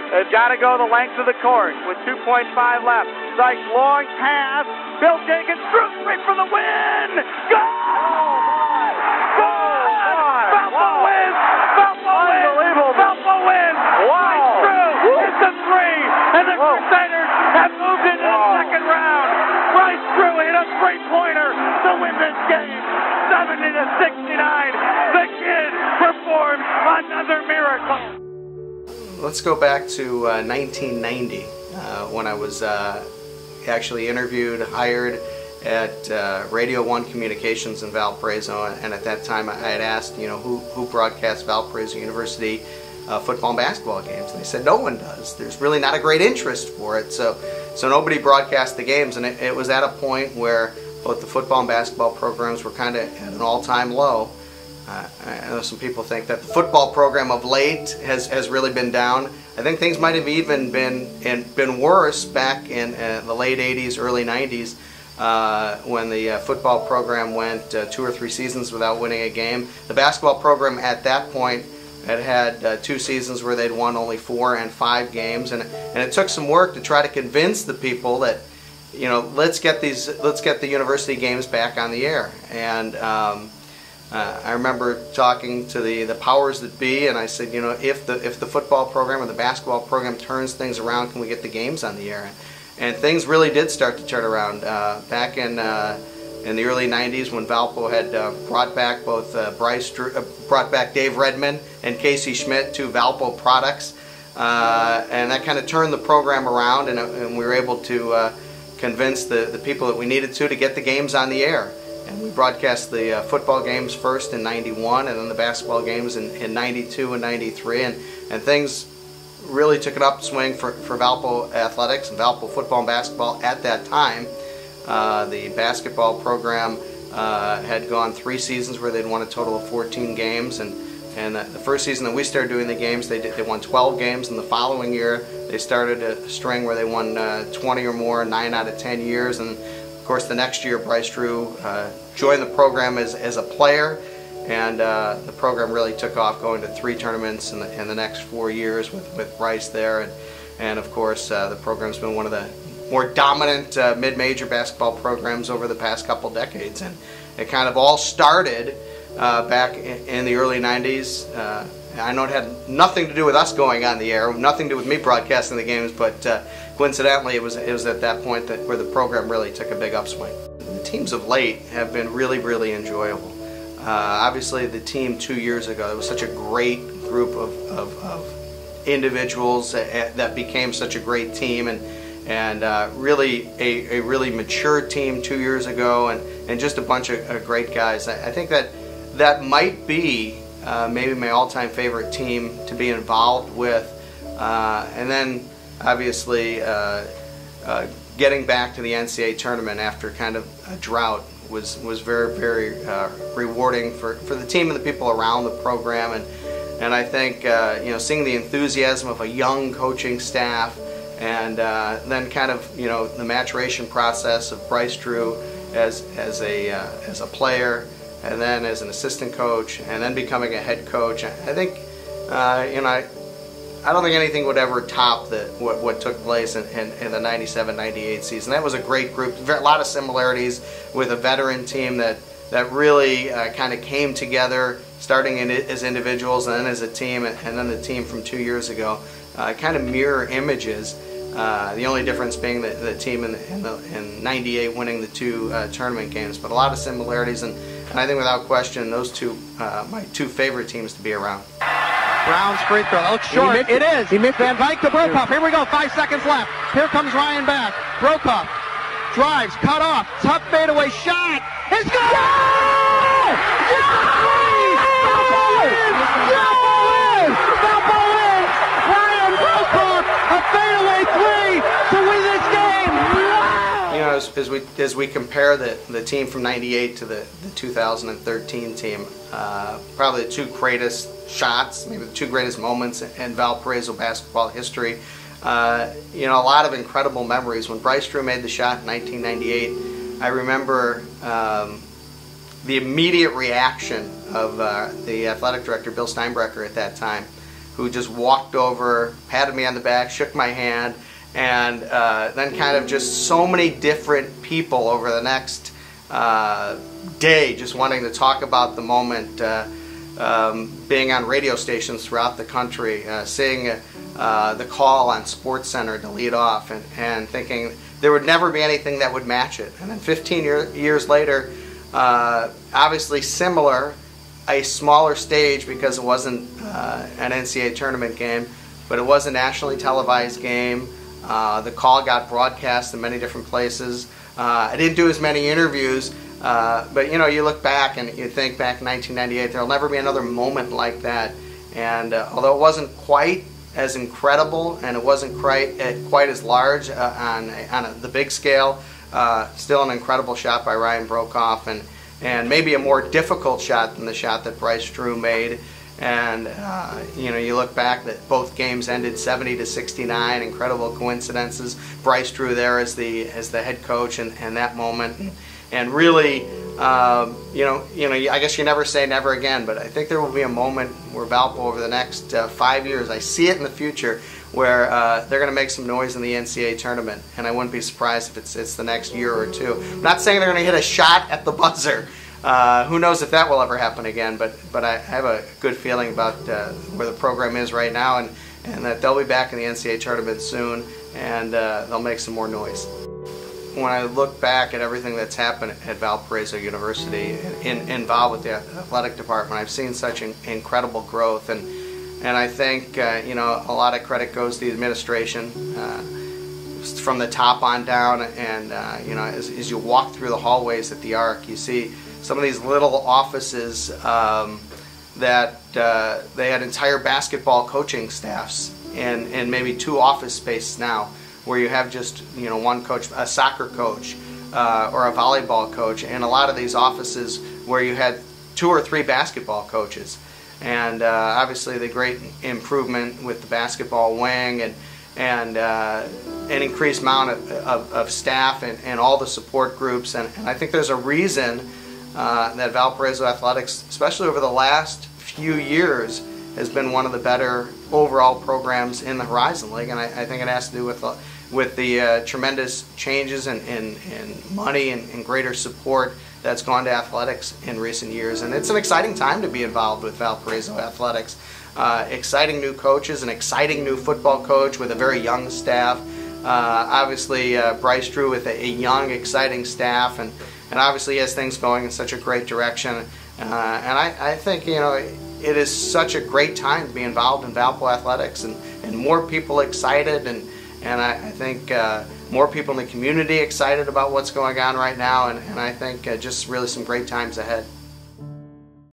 They've got to go the length of the court with 2.5 left. Sykes, long pass. Bill Jenkins threw straight for the win. Go! Valpo wins! Valpo wins! Valpo wins! Right through! It's a three! And the Crusaders have moved into the second round. Right through hit a three-pointer to win this game. 70-69. The kid performed another miracle. Let's go back to 1990 when I was actually interviewed, hired at Radio 1 Communications in Valparaiso, and at that time I had asked, who broadcasts Valparaiso University football and basketball games, and they said no one does. There's really not a great interest for it, so nobody broadcast the games, and it was at a point where both the football and basketball programs were kind of at an all-time low. I know some people think that the football program of late has really been down. I think things might have even been worse back in the late 80s, early 90s, when the football program went 2 or 3 seasons without winning a game. The basketball program at that point had 2 seasons where they'd won only 4 and 5 games, and it took some work to try to convince the people that, let's get the university games back on the air. And I remember talking to the powers that be, and I said, if the football program or the basketball program turns things around, can we get the games on the air? And things really did start to turn around back in the early '90s when Valpo had brought back both brought back Dave Redmond and Casey Schmidt, 2 Valpo products, and that kind of turned the program around, and we were able to convince the people that we needed to get the games on the air. And we broadcast the football games first in '91, and then the basketball games in '92 and '93, and things really took an upswing for Valpo athletics and Valpo football and basketball at that time. The basketball program had gone 3 seasons where they'd won a total of 14 games, and the first season that we started doing the games, they won 12 games, and the following year they started a string where they won 20 or more, 9 out of 10 years, and of course the next year Bryce Drew joined the program as a player, and the program really took off, going to 3 tournaments in the next 4 years with Bryce there, and of course the program's been one of the more dominant mid-major basketball programs over the past couple decades, and it kind of all started back in the early 90s. I know it had nothing to do with us going on the air, nothing to do with me broadcasting the games, but coincidentally it was at that point where the program really took a big upswing. The teams of late have been really, really enjoyable. Obviously the team 2 years ago, it was such a great group of individuals that became such a great team, and really a really mature team 2 years ago, and just a bunch of great guys. I think that might be maybe my all-time favorite team to be involved with, and then obviously getting back to the NCAA tournament after kind of a drought was very, very rewarding for the team and the people around the program, and I think seeing the enthusiasm of a young coaching staff, and then kind of the maturation process of Bryce Drew as a player, and then as an assistant coach, and then becoming a head coach. I think I don't think anything would ever top what took place in the 97-98 season. That was a great group. A lot of similarities with a veteran team that really kind of came together, starting as individuals and then as a team, and then the team from 2 years ago. Kind of mirror images. The only difference being the team in '98 winning the 2 tournament games, but a lot of similarities, and I think without question those two my 2 favorite teams to be around. Brown's free throw. That looks short. It is. He missed Van Dyke to Brokoff. Here we go. 5 seconds left. Here comes Ryan back. Brokoff drives, cut off, tough fadeaway shot. It's good! Goal! Valpo wins! Ryan Brokoff, a fadeaway 3 to win this game. As we compare the team from '98 to the 2013 team, probably the 2 greatest shots, maybe the 2 greatest moments in Valparaiso basketball history. A lot of incredible memories. When Bryce Drew made the shot in 1998, I remember the immediate reaction of the athletic director, Bill Steinbrecher, at that time, who just walked over, patted me on the back, shook my hand, and then kind of just so many different people over the next day just wanting to talk about the moment, being on radio stations throughout the country, seeing the call on SportsCenter to lead off, and thinking there would never be anything that would match it. And then 15 years later, obviously similar, a smaller stage because it wasn't an NCAA tournament game, but it was a nationally televised game. The call got broadcast in many different places. I didn't do as many interviews, but you look back and you think back in 1998, there'll never be another moment like that. And although it wasn't quite as incredible and it wasn't quite as large on the big scale, still an incredible shot by Ryan Broekhoff, and maybe a more difficult shot than the shot that Bryce Drew made. And you look back that both games ended 70-69. Incredible coincidences. Bryce Drew there as the head coach and that moment, and really, I guess you never say never again, but I think there will be a moment where Valpo over the next 5 years, I see it in the future, where they're going to make some noise in the NCAA tournament, and I wouldn't be surprised if it's the next year or two. I'm not saying they're going to hit a shot at the buzzer. Who knows if that will ever happen again, but I have a good feeling about where the program is right now, and that they'll be back in the NCAA tournament soon, and they'll make some more noise. When I look back at everything that's happened at Valparaiso University involved with the athletic department, I've seen such incredible growth, and I think a lot of credit goes to the administration from the top on down, and as you walk through the hallways at the Arc, you see some of these little offices that they had entire basketball coaching staffs and maybe 2 office spaces now, where you have just one coach, a soccer coach or a volleyball coach, and a lot of these offices where you had 2 or 3 basketball coaches. And obviously the great improvement with the basketball wing and an increased amount of staff and all the support groups, and I think there's a reason that Valparaiso Athletics, especially over the last few years, has been one of the better overall programs in the Horizon League, and I think it has to do with the tremendous changes in money and greater support that's gone to athletics in recent years. And it's an exciting time to be involved with Valparaiso Athletics. Exciting new coaches, an exciting new football coach with a very young staff. Obviously Bryce Drew with a young, exciting staff, and obviously he has things going in such a great direction. And I think it is such a great time to be involved in Valpo Athletics, and more people excited, and I think more people in the community excited about what's going on right now, and I think just really some great times ahead.